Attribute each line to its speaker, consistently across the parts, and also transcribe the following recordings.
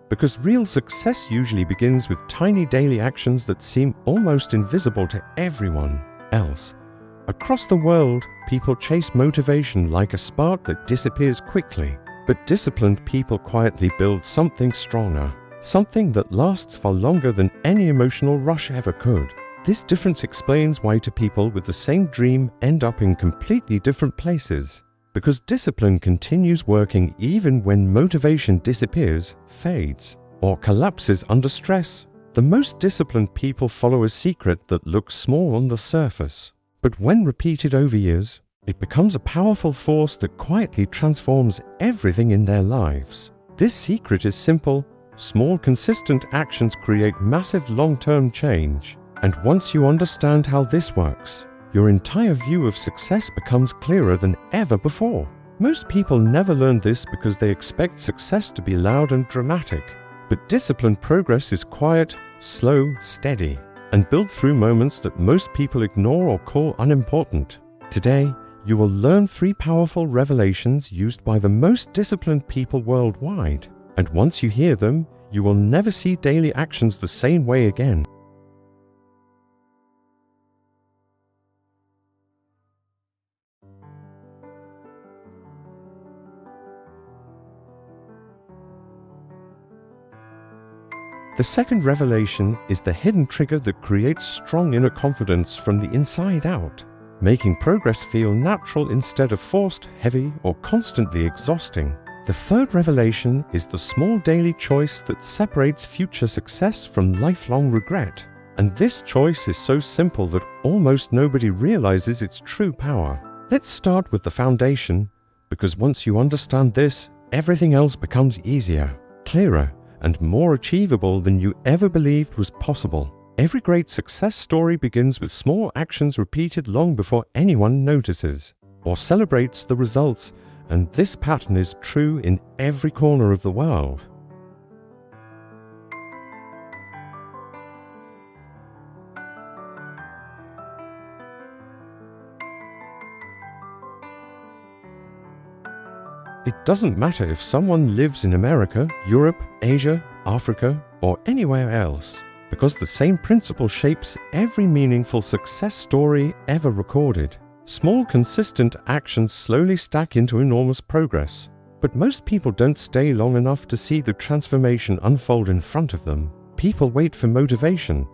Speaker 1: Because real success usually begins with tiny daily actions that seem almost invisible to everyone else. Across the world, people chase motivation like a spark that disappears quickly. But disciplined people quietly build something stronger, something that lasts far longer than any emotional rush ever could. This difference explains why two people with the same dream end up in completely different places. Because discipline continues working even when motivation disappears, fades, or collapses under stress. The most disciplined people follow a secret that looks small on the surface, but when repeated over years, it becomes a powerful force that quietly transforms everything in their lives. This secret is simple. Small, consistent actions create massive long-term change. And once you understand how this works, your entire view of success becomes clearer than ever before. Most people never learn this because they expect success to be loud and dramatic. But disciplined progress is quiet, slow, steady, and built through moments that most people ignore or call unimportant. Today, you will learn 3 powerful revelations used by the most disciplined people worldwide. And once you hear them, you will never see daily actions the same way again. The second revelation is the hidden trigger that creates strong inner confidence from the inside out, making progress feel natural instead of forced, heavy, or constantly exhausting. The third revelation is the small daily choice that separates future success from lifelong regret. And this choice is so simple that almost nobody realizes its true power. Let's start with the foundation, because once you understand this, everything else becomes easier, clearer, and more achievable than you ever believed was possible. Every great success story begins with small actions repeated long before anyone notices or celebrates the results, and this pattern is true in every corner of the world. It doesn't matter if someone lives in America, Europe, Asia, Africa, or anywhere else, because the same principle shapes every meaningful success story ever recorded. Small, consistent actions slowly stack into enormous progress, but most people don't stay long enough to see the transformation unfold in front of them. People wait for motivation,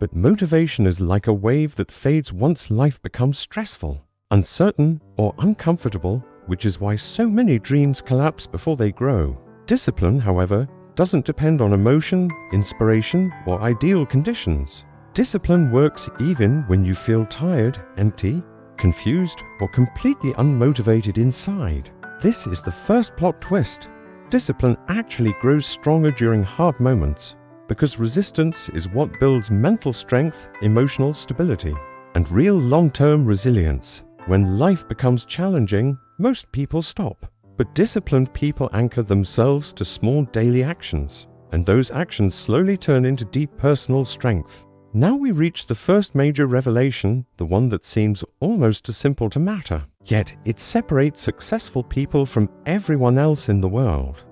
Speaker 1: but motivation is like a wave that fades once life becomes stressful, uncertain, or uncomfortable, which is why so many dreams collapse before they grow. Discipline, however, doesn't depend on emotion, inspiration, or ideal conditions. Discipline works even when you feel tired, empty, confused, or completely unmotivated inside. This is the first plot twist. Discipline actually grows stronger during hard moments, because resistance is what builds mental strength, emotional stability, and real long-term resilience. When life becomes challenging, most people stop. But disciplined people anchor themselves to small daily actions, and those actions slowly turn into deep personal strength. Now we reach the first major revelation, the one that seems almost too simple to matter. Yet it separates successful people from everyone else in the world.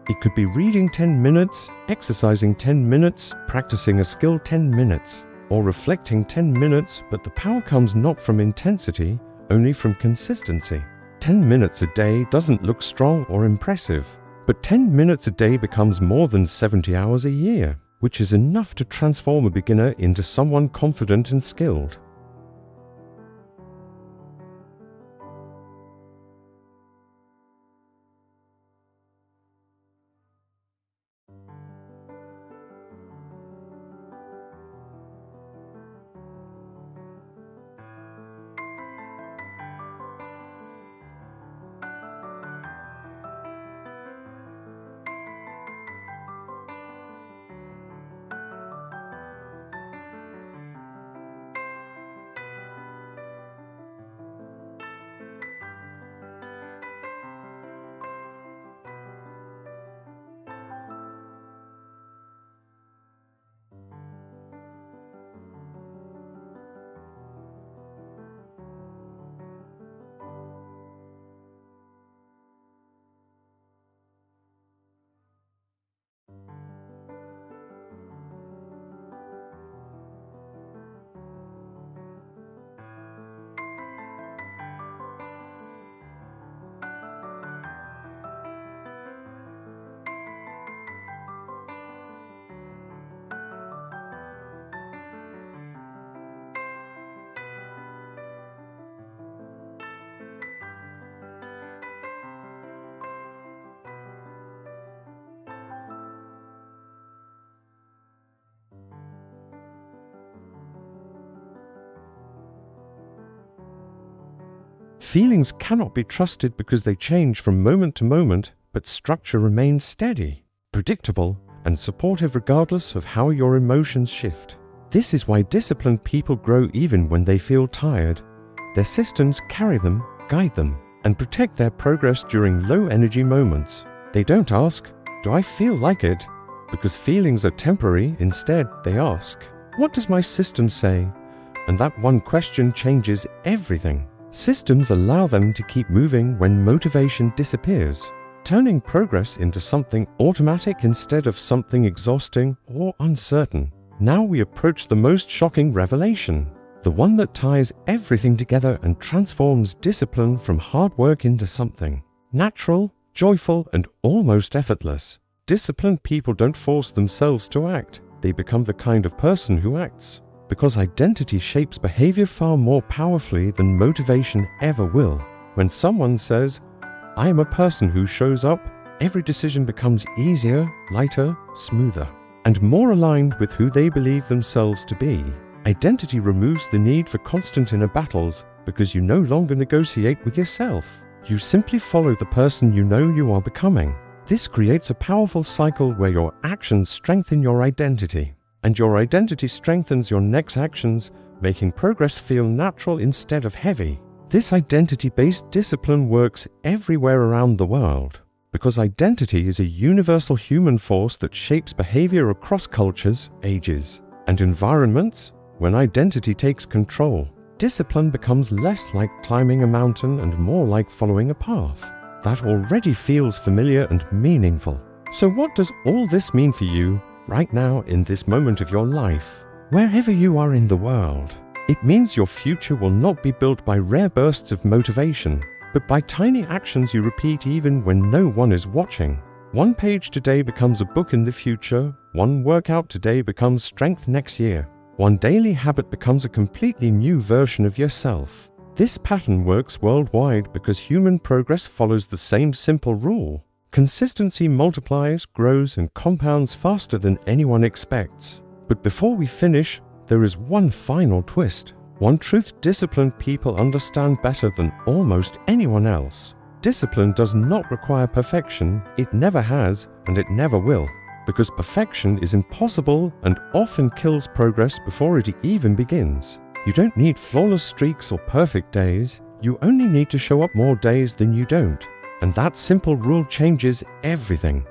Speaker 1: It could be reading 10 minutes, exercising 10 minutes, practicing a skill 10 minutes, or reflecting 10 minutes, but the power comes not from intensity, only from consistency. 10 minutes a day doesn't look strong or impressive, but 10 minutes a day becomes more than 70 hours a year, which is enough to transform a beginner into someone confident and skilled. Feelings cannot be trusted because they change from moment to moment, but structure remains steady, predictable, and supportive regardless of how your emotions shift. This is why disciplined people grow even when they feel tired. Their systems carry them, guide them, and protect their progress during low-energy moments. They don't ask, "Do I feel like it?" because feelings are temporary. Instead, they ask, "What does my system say?" And that one question changes everything. Systems allow them to keep moving when motivation disappears, turning progress into something automatic instead of something exhausting or uncertain. Now we approach the most shocking revelation, the one that ties everything together and transforms discipline from hard work into something natural, joyful, and almost effortless. Disciplined people don't force themselves to act. They become the kind of person who acts, because identity shapes behavior far more powerfully than motivation ever will. When someone says, "I am a person who shows up," every decision becomes easier, lighter, smoother, and more aligned with who they believe themselves to be. Identity removes the need for constant inner battles because you no longer negotiate with yourself. You simply follow the person you know you are becoming. This creates a powerful cycle where your actions strengthen your identity, and your identity strengthens your next actions, making progress feel natural instead of heavy. This identity-based discipline works everywhere around the world, because identity is a universal human force that shapes behavior across cultures, ages, and environments. When identity takes control, discipline becomes less like climbing a mountain and more like following a path that already feels familiar and meaningful. So what does all this mean for you right now in this moment of your life? Wherever you are in the world, it means your future will not be built by rare bursts of motivation, but by tiny actions you repeat even when no one is watching. One page today becomes a book in the future. One workout today becomes strength next year. One daily habit becomes a completely new version of yourself. This pattern works worldwide because human progress follows the same simple rule. Consistency multiplies, grows, and compounds faster than anyone expects. But before we finish, there is one final twist. One truth disciplined people understand better than almost anyone else. Discipline does not require perfection. It never has, and it never will. Because perfection is impossible and often kills progress before it even begins. You don't need flawless streaks or perfect days. You only need to show up more days than you don't. And that simple rule changes everything.